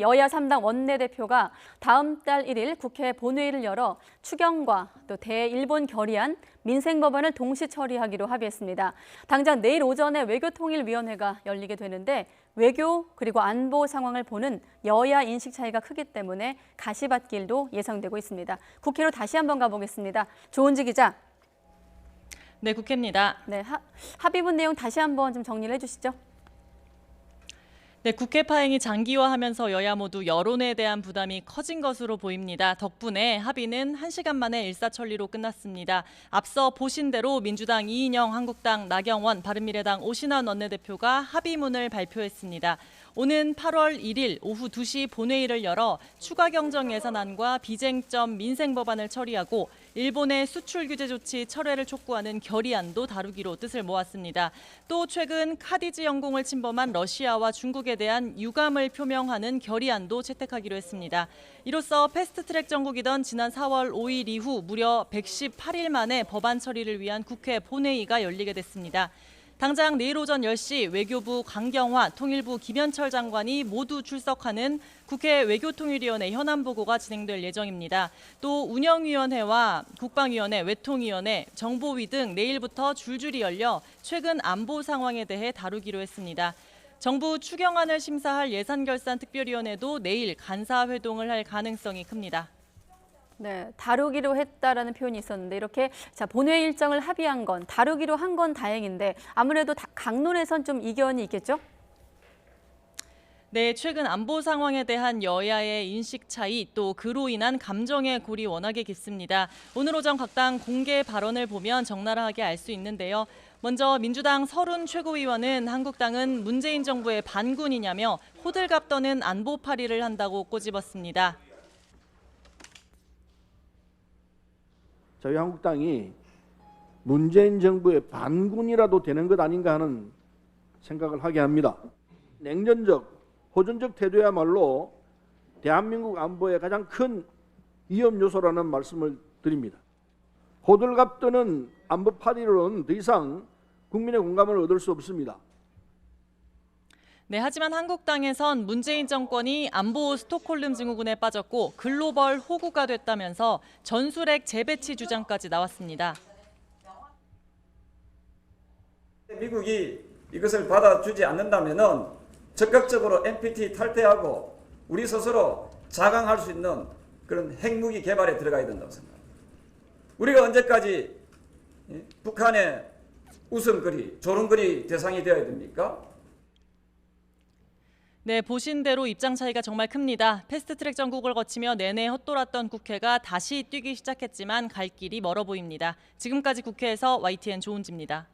여야 3당 원내대표가 다음 달 1일 국회 본회의를 열어 추경과 또 대일본 결의안, 민생법안을 동시 처리하기로 합의했습니다. 당장 내일 오전에 외교통일위원회가 열리게 되는데 외교 그리고 안보 상황을 보는 여야 인식 차이가 크기 때문에 가시밭길도 예상되고 있습니다. 국회로 다시 한번 가보겠습니다. 조은지 기자. 네, 국회입니다. 네, 합의문 내용 다시 한번 좀 정리를 해주시죠. 네, 국회 파행이 장기화하면서 여야 모두 여론에 대한 부담이 커진 것으로 보입니다. 덕분에 합의는 1시간 만에 일사천리로 끝났습니다. 앞서 보신 대로 민주당 이인영, 한국당 나경원, 바른미래당 오신환 원내대표가 합의문을 발표했습니다. 오는 8월 1일 오후 2시 본회의를 열어 추가 경정 예산안과 비쟁점 민생법안을 처리하고 일본의 수출 규제 조치 철회를 촉구하는 결의안도 다루기로 뜻을 모았습니다. 또 최근 카디지 영공을 침범한 러시아와 중국에 대한 유감을 표명하는 결의안도 채택하기로 했습니다. 이로써 패스트트랙 정국이던 지난 4월 5일 이후 무려 118일 만에 법안 처리를 위한 국회 본회의가 열리게 됐습니다. 당장 내일 오전 10시 외교부 강경화, 통일부 김현철 장관이 모두 출석하는 국회 외교통일위원회 현안보고가 진행될 예정입니다. 또 운영위원회와 국방위원회, 외통위원회, 정보위 등 내일부터 줄줄이 열려 최근 안보 상황에 대해 다루기로 했습니다. 정부 추경안을 심사할 예산결산특별위원회도 내일 간사회동을 할 가능성이 큽니다. 네, 다루기로 했다라는 표현이 있었는데 이렇게 본회의 일정을 합의한 건 다루기로 한 건 다행인데 아무래도 강론에선 좀 이견이 있겠죠? 네, 최근 안보 상황에 대한 여야의 인식 차이 또 그로 인한 감정의 골이 워낙에 깊습니다. 오늘 오전 각 당 공개 발언을 보면 적나라하게 알 수 있는데요. 먼저 민주당 서른 최고위원은 한국당은 문재인 정부의 반군이냐며 호들갑 떠는 안보 파리를 한다고 꼬집었습니다. 자유한국당이 문재인 정부의 반군이라도 되는 것 아닌가 하는 생각을 하게 합니다. 냉전적, 호전적 태도야말로 대한민국 안보의 가장 큰 위험 요소라는 말씀을 드립니다. 호들갑 떠는 안보 파리로는 더 이상 국민의 공감을 얻을 수 없습니다. 네, 하지만 한국당에선 문재인 정권이 안보 스톡홀름 증후군에 빠졌고 글로벌 호구가 됐다면서 전술핵 재배치 주장까지 나왔습니다. 미국이 이것을 받아주지 않는다면 적극적으로 NPT 탈퇴하고 우리 스스로 자강할 수 있는 그런 핵무기 개발에 들어가야 된다고 생각합니다. 우리가 언제까지 북한의 웃음거리, 조롱거리 대상이 되어야 됩니까? 네, 보신 대로 입장 차이가 정말 큽니다. 패스트트랙 정국을 거치며 내내 헛돌았던 국회가 다시 뛰기 시작했지만 갈 길이 멀어 보입니다. 지금까지 국회에서 YTN 조은지입니다.